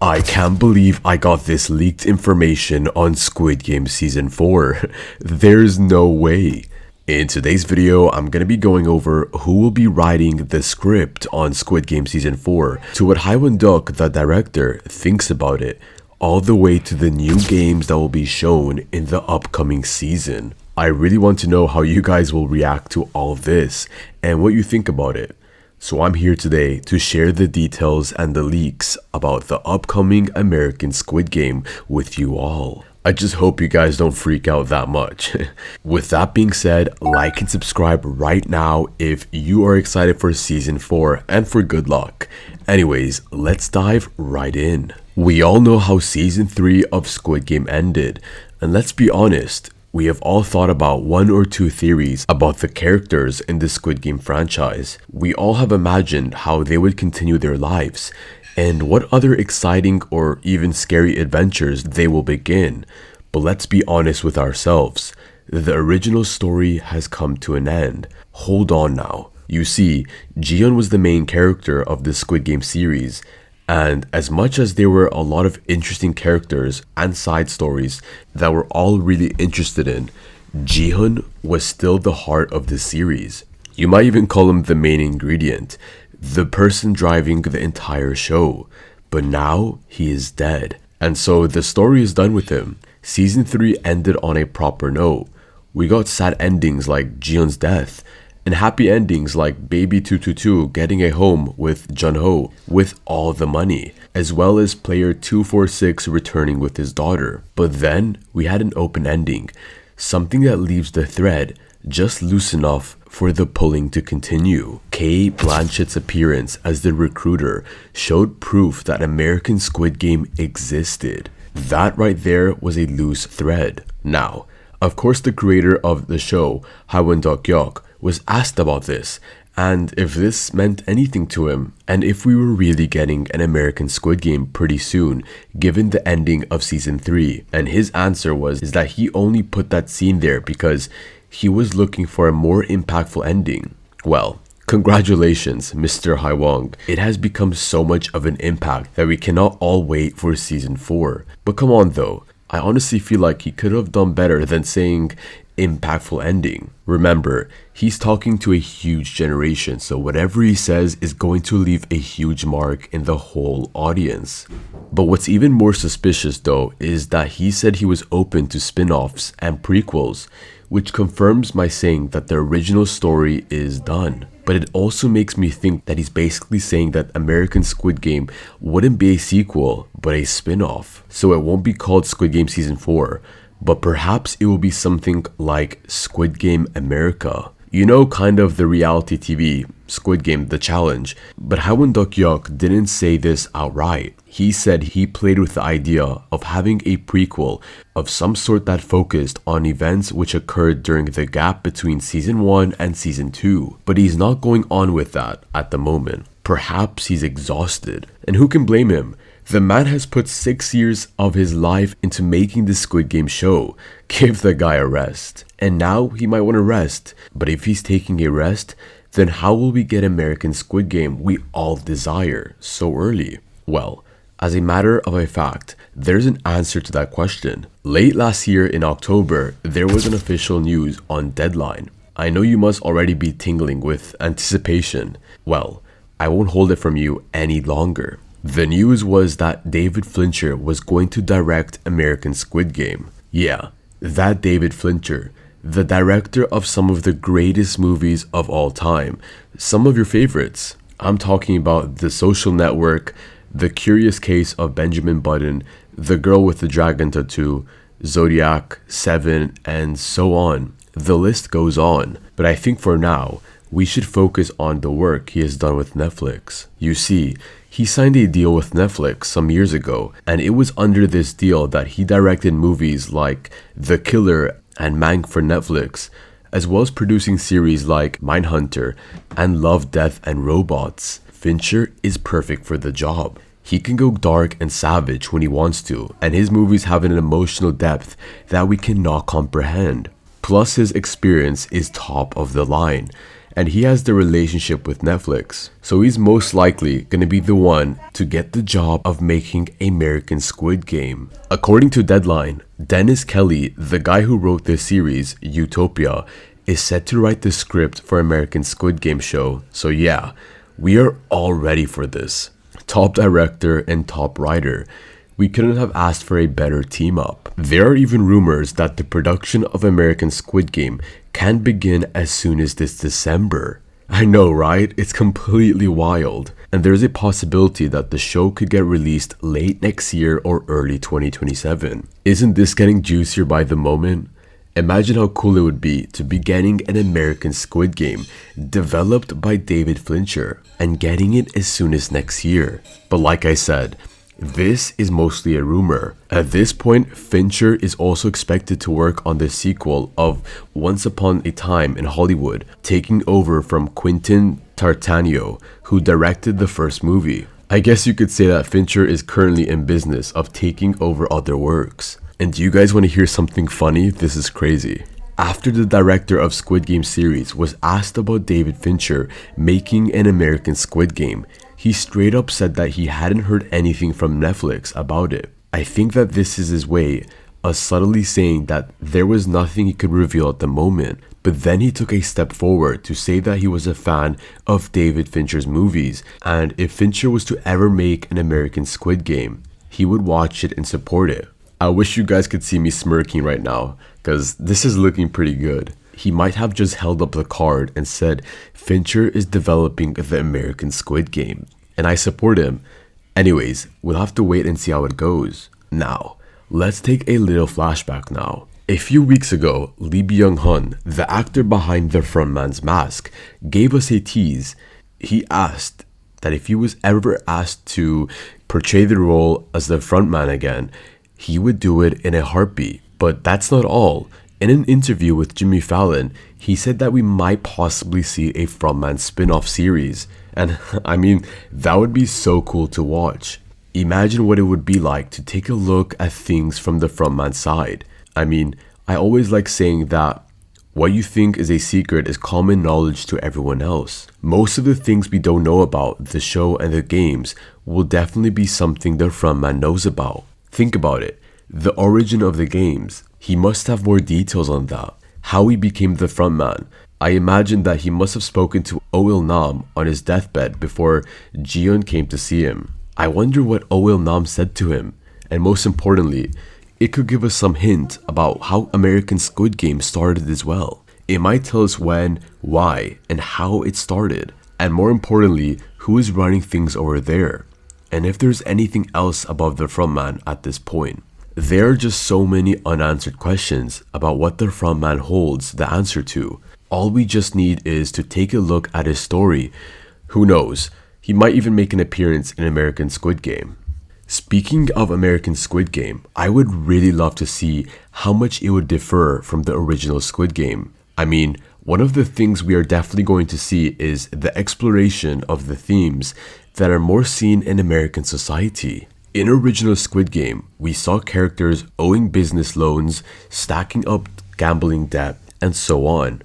I can't believe I got this leaked information on Squid Game Season 4. There's no way. In today's video, I'm gonna be going over who will be writing the script on Squid Game Season 4, to what Duk, the director, thinks about it, all the way to the new games that will be shown in the upcoming season. I really want to know how you guys will react to all of this and what you think about it. So I'm here today to share the details and the leaks about the upcoming American Squid Game with you all. I just hope you guys don't freak out that much. With that being said, like and subscribe right now if you are excited for Season 4 and for good luck. Anyways, let's dive right in. We all know how Season 3 of Squid Game ended, and let's be honest, we have all thought about one or two theories about the characters in the Squid Game franchise. We all have imagined how they would continue their lives and what other exciting or even scary adventures they will begin. But let's be honest with ourselves. The original story has come to an end. Hold on now. You see, Jiyeon was the main character of the Squid Game series, and as much as there were a lot of interesting characters and side stories that we're all really interested in, Jiyeon was still the heart of the series. You might even call him the main ingredient, the person driving the entire show. But now he is dead, and so the story is done with him. Season 3 ended on a proper note. We got sad endings like Jiyeon's death, and happy endings like Baby 222 getting a home with Junho with all the money, as well as player 246 returning with his daughter. But then we had an open ending, something that leaves the thread just loose enough for the pulling to continue. Cate Blanchett's appearance as the recruiter showed proof that American Squid Game existed. That right there was a loose thread. Now, of course, the creator of the show, Duk, was asked about this, and if this meant anything to him, and if we were really getting an American Squid Game pretty soon, given the ending of Season 3. And his answer was that he only put that scene there because he was looking for a more impactful ending. Well, congratulations, Mr. Haiwang. It has become so much of an impact that we cannot all wait for Season 4. But come on though, I honestly feel like he could have done better than saying impactful ending. Remember, he's talking to a huge generation, so whatever he says is going to leave a huge mark in the whole audience. But what's even more suspicious though is that he said he was open to spin-offs and prequels, which confirms my saying that the original story is done. But it also makes me think that he's basically saying that American Squid Game wouldn't be a sequel, but a spin-off. So it won't be called Squid Game Season 4, but perhaps it will be something like Squid Game America. You know, kind of the reality TV, Squid Game, The Challenge. But Duk didn't say this outright. He said he played with the idea of having a prequel of some sort that focused on events which occurred during the gap between Season 1 and Season 2. But he's not going on with that at the moment. Perhaps he's exhausted. And who can blame him? The man has put 6 years of his life into making the Squid Game show. Give the guy a rest. And now he might want to rest. But if he's taking a rest, then how will we get American Squid Game we all desire so early? Well, as a matter of a fact, there's an answer to that question. Late last year in October, there was an official news on Deadline. I know you must already be tingling with anticipation. Well, I won't hold it from you any longer. The news was that David Fincher was going to direct American Squid Game. Yeah, that David Fincher, the director of some of the greatest movies of all time, some of your favorites. I'm talking about The Social Network, The Curious Case of Benjamin Button, The Girl with the Dragon Tattoo, Zodiac, Seven, and so on. The list goes on, but I think for now, we should focus on the work he has done with Netflix. You see, he signed a deal with Netflix some years ago, and it was under this deal that he directed movies like The Killer and Mank for Netflix, as well as producing series like Mindhunter and Love, Death, and Robots. Fincher is perfect for the job. He can go dark and savage when he wants to, and his movies have an emotional depth that we cannot comprehend. Plus, his experience is top of the line, and he has the relationship with Netflix. So he's most likely gonna be the one to get the job of making American Squid Game. According to Deadline, Dennis Kelly, the guy who wrote this series, Utopia, is set to write the script for American Squid Game show. So yeah, we are all ready for this. Top director and top writer. We couldn't have asked for a better team up. There are even rumors that the production of American Squid Game can begin as soon as this December. I know, right? It's completely wild. And there's a possibility that the show could get released late next year or early 2027. Isn't this getting juicier by the moment? Imagine how cool it would be to be getting an American Squid Game developed by David Fincher and getting it as soon as next year. But like I said, this is mostly a rumor. At this point, Fincher is also expected to work on the sequel of Once Upon a Time in Hollywood, taking over from Quentin Tarantino, who directed the first movie. I guess you could say that Fincher is currently in business of taking over other works. And do you guys want to hear something funny? This is crazy. After the director of Squid Game series was asked about David Fincher making an American Squid Game, he straight up said that he hadn't heard anything from Netflix about it. I think that this is his way of subtly saying that there was nothing he could reveal at the moment, but then he took a step forward to say that he was a fan of David Fincher's movies, and if Fincher was to ever make an American Squid Game, he would watch it and support it. I wish you guys could see me smirking right now, because this is looking pretty good. He might have just held up the card and said, Fincher is developing the American Squid Game, and I support him. Anyways, we'll have to wait and see how it goes. Now, let's take a little flashback now. A few weeks ago, Lee Byung-hun, the actor behind the Frontman's mask, gave us a tease. He asked that if he was ever asked to portray the role as the frontman again, he would do it in a heartbeat. But that's not all. In an interview with Jimmy Fallon, he said that we might possibly see a Frontman spin-off series. And I mean, that would be so cool to watch. Imagine what it would be like to take a look at things from the Frontman side. I mean, I always like saying that what you think is a secret is common knowledge to everyone else. Most of the things we don't know about the show and the games will definitely be something the Frontman knows about. Think about it. The origin of the games. He must have more details on that. How he became the frontman. I imagine that he must have spoken to Oh Il-nam on his deathbed before Jiyeon came to see him. I wonder what Oh Il-nam said to him. And most importantly, it could give us some hint about how American Squid Game started as well. It might tell us when, why, and how it started. And more importantly, who is running things over there. And if there's anything else above the frontman at this point. There are just so many unanswered questions about what the frontman holds the answer to. All we just need is to take a look at his story. Who knows, he might even make an appearance in American Squid Game. Speaking of American Squid Game, I would really love to see how much it would differ from the original Squid Game. I mean, one of the things we are definitely going to see is the exploration of the themes that are more seen in American society. In original Squid Game, we saw characters owing business loans, stacking up gambling debt, and so on.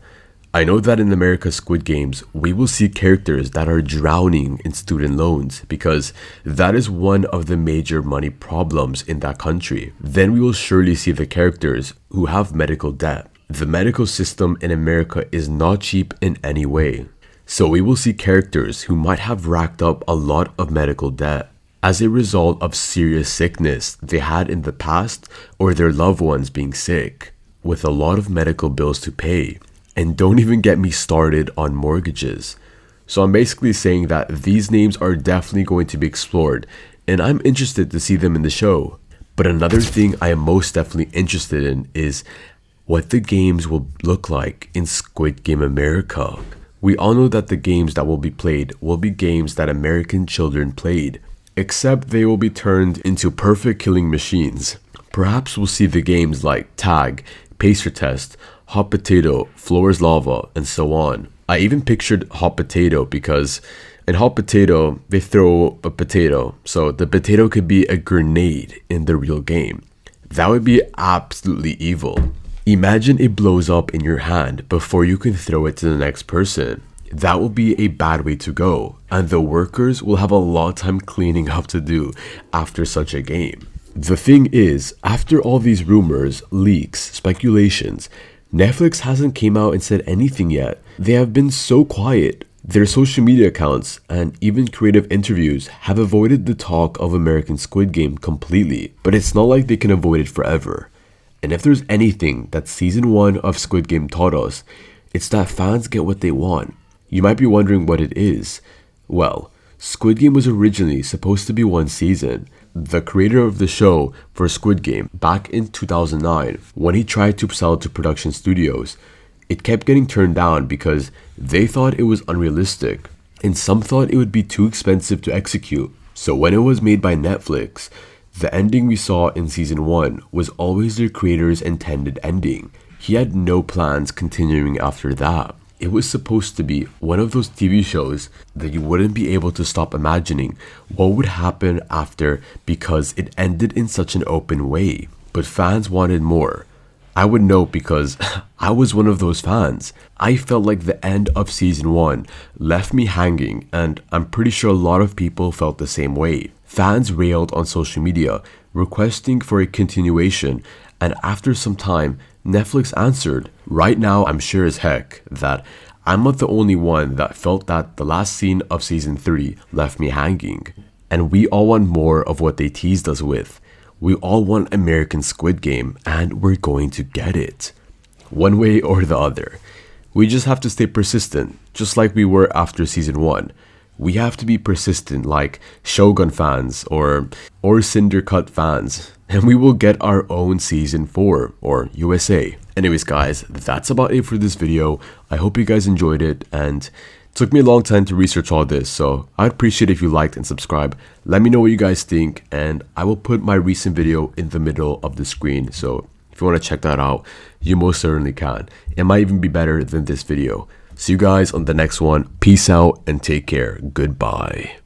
I know that in America's Squid Games, we will see characters that are drowning in student loans because that is one of the major money problems in that country. Then we will surely see the characters who have medical debt. The medical system in America is not cheap in any way. So we will see characters who might have racked up a lot of medical debt as a result of serious sickness they had in the past or their loved ones being sick, with a lot of medical bills to pay. And don't even get me started on mortgages. So I'm basically saying that these names are definitely going to be explored, and I'm interested to see them in the show. But another thing I am most definitely interested in is what the games will look like in Squid Game America. We all know that the games that will be played will be games that American children played, except they will be turned into perfect killing machines. Perhaps we'll see the games like Tag, Pacer Test, Hot Potato, Floor's Lava, and so on. I even pictured Hot Potato because in Hot Potato, they throw a potato, so the potato could be a grenade in the real game. That would be absolutely evil. Imagine it blows up in your hand before you can throw it to the next person. That will be a bad way to go, and the workers will have a lot of time cleaning up to do after such a game. The thing is, after all these rumors, leaks, speculations, Netflix hasn't came out and said anything yet. They have been so quiet. Their social media accounts and even creative interviews have avoided the talk of American Squid Game completely, but it's not like they can avoid it forever. And if there's anything that season 1 of Squid Game taught us, it's that fans get what they want. You might be wondering what it is. Well, Squid Game was originally supposed to be one season. The creator of the show for Squid Game back in 2009, when he tried to sell it to production studios, it kept getting turned down because they thought it was unrealistic, and some thought it would be too expensive to execute. So when it was made by Netflix, the ending we saw in season 1 was always their creator's intended ending. He had no plans continuing after that. It was supposed to be one of those TV shows that you wouldn't be able to stop imagining what would happen after because it ended in such an open way. But fans wanted more. I would know because I was one of those fans. I felt like the end of season 1 left me hanging, and I'm pretty sure a lot of people felt the same way. Fans railed on social media, requesting for a continuation, and after some time, Netflix answered. Right now, I'm sure as heck that I'm not the only one that felt that the last scene of season 3 left me hanging. And we all want more of what they teased us with. We all want American Squid Game, and we're going to get it. One way or the other. We just have to stay persistent, just like we were after season 1. We have to be persistent like Shogun fans or Cinder Cut fans, and we will get our own season 4 or USA. Anyways guys, that's about it for this video. I hope you guys enjoyed it, and it took me a long time to research all this, so I'd appreciate if you liked and subscribe. Let me know what you guys think, and I will put my recent video in the middle of the screen, so if you want to check that out, you most certainly can. It might even be better than this video. See you guys on the next one. Peace out and take care. Goodbye.